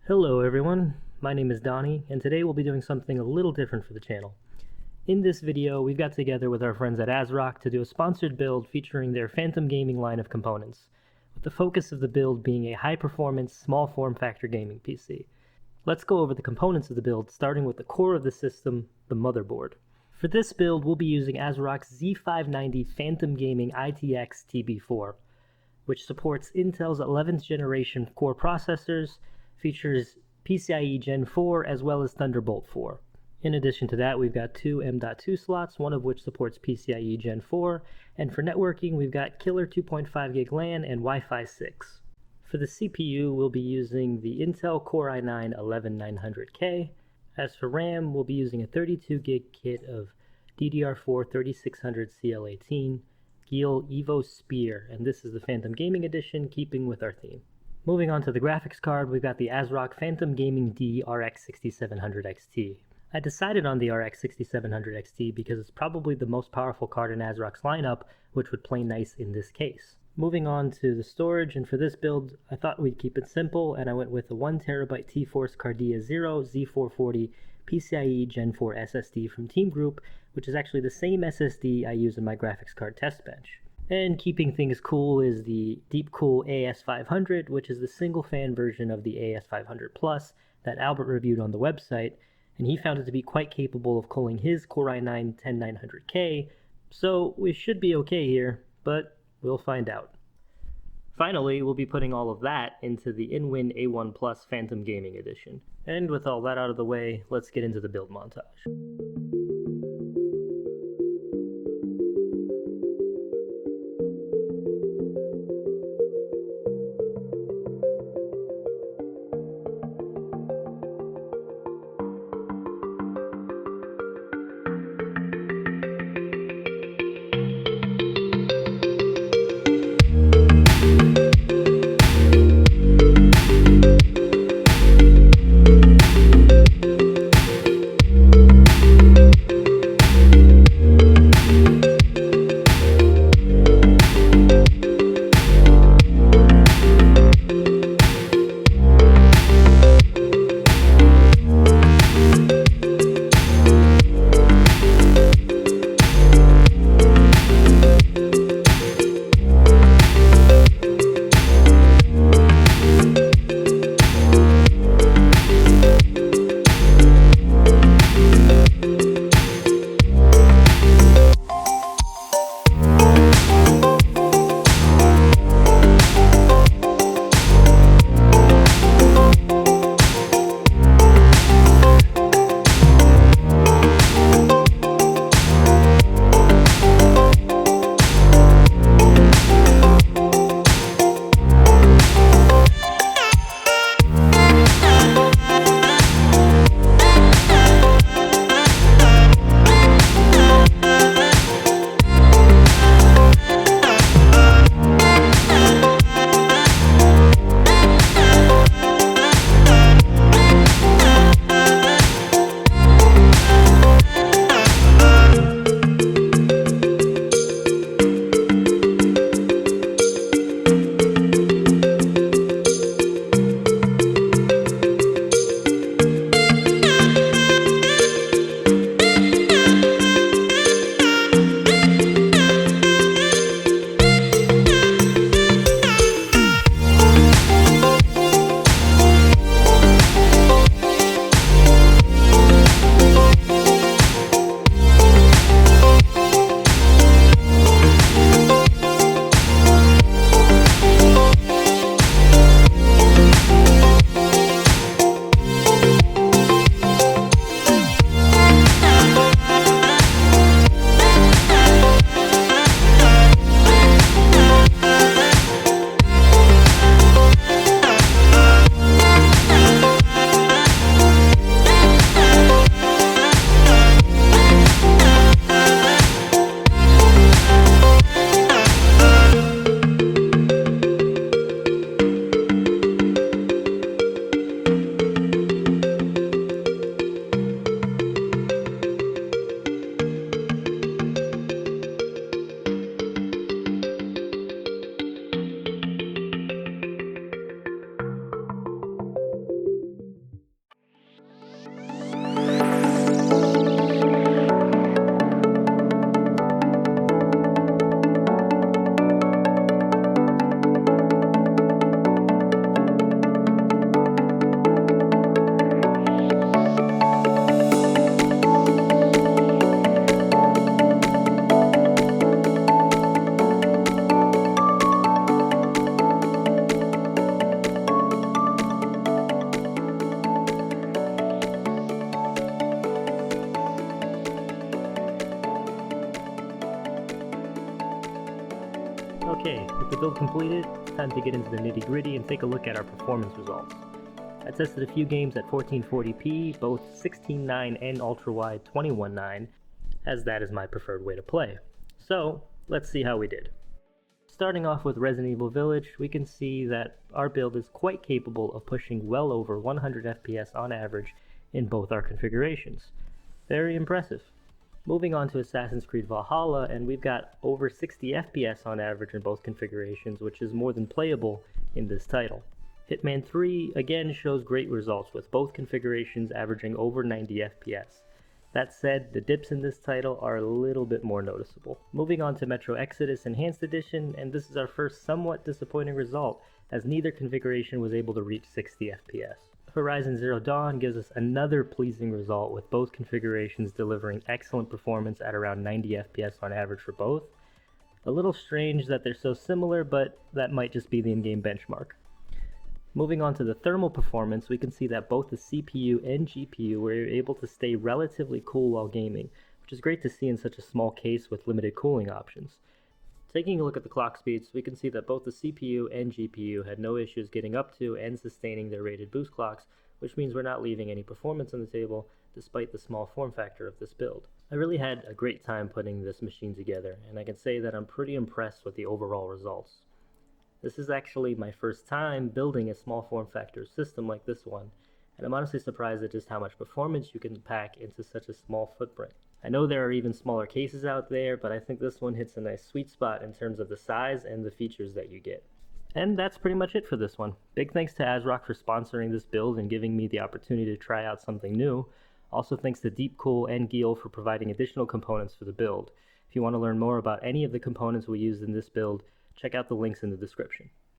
Hello everyone, my name is Donnie, and today we'll be doing something a little different for the channel. In this video, we've got together with our friends at ASRock to do a sponsored build featuring their Phantom Gaming line of components, with the focus of the build being a high-performance, small form-factor gaming PC. Let's go over the components of the build, starting with the core of the system, the motherboard. For this build, we'll be using ASRock's Z590 Phantom Gaming-ITX TB4, which supports Intel's 11th generation core processors, features PCIe Gen 4 as well as Thunderbolt 4. In addition to that, we've got two M.2 slots, one of which supports PCIe Gen 4, and for networking, we've got killer 2.5 gig LAN and Wi-Fi 6. For the CPU, we'll be using the Intel Core i9-11900K. As for RAM, we'll be using a 32 gig kit of DDR4 3600 CL18, Geil Evo Spear, and this is the Phantom Gaming Edition, keeping with our theme. Moving on to the graphics card, we've got the ASRock Phantom Gaming D RX 6700 XT. I decided on the RX 6700 XT because it's probably the most powerful card in ASRock's lineup, which would play nice in this case. Moving on to the storage, and for this build, I thought we'd keep it simple, and I went with a 1TB T-Force Cardea 0 Z440 PCIe Gen 4 SSD from TeamGroup, which is actually the same SSD I use in my graphics card test bench. And keeping things cool is the DEEPCOOL AS500, which is the single fan version of the AS500 Plus that Albert reviewed on the website, and he found it to be quite capable of cooling his Core i9-10900K, so we should be okay here, but we'll find out. Finally, we'll be putting all of that into the Inwin A1 Plus Phantom Gaming Edition. And with all that out of the way, let's get into the build montage. Okay, with the build completed, it's time to get into the nitty-gritty and take a look at our performance results. I tested a few games at 1440p, both 16:9 and ultra-wide 21:9, as that is my preferred way to play. So, let's see how we did. Starting off with Resident Evil Village, we can see that our build is quite capable of pushing well over 100 FPS on average in both our configurations. Very impressive. Moving on to Assassin's Creed Valhalla, and we've got over 60 FPS on average in both configurations, which is more than playable in this title. Hitman 3 again shows great results with both configurations averaging over 90 FPS. That said, the dips in this title are a little bit more noticeable. Moving on to Metro Exodus Enhanced Edition, and this is our first somewhat disappointing result, as neither configuration was able to reach 60 FPS. Horizon Zero Dawn gives us another pleasing result, with both configurations delivering excellent performance at around 90 FPS on average for both. A little strange that they're so similar, but that might just be the in-game benchmark. Moving on to the thermal performance, we can see that both the CPU and GPU were able to stay relatively cool while gaming, which is great to see in such a small case with limited cooling options. Taking a look at the clock speeds, we can see that both the CPU and GPU had no issues getting up to and sustaining their rated boost clocks, which means we're not leaving any performance on the table despite the small form factor of this build. I really had a great time putting this machine together, and I can say that I'm pretty impressed with the overall results. This is actually my first time building a small form factor system like this one, and I'm honestly surprised at just how much performance you can pack into such a small footprint. I know there are even smaller cases out there, but I think this one hits a nice sweet spot in terms of the size and the features that you get. And that's pretty much it for this one. Big thanks to ASRock for sponsoring this build and giving me the opportunity to try out something new. Also thanks to DEEPCOOL and Geil for providing additional components for the build. If you want to learn more about any of the components we used in this build, check out the links in the description.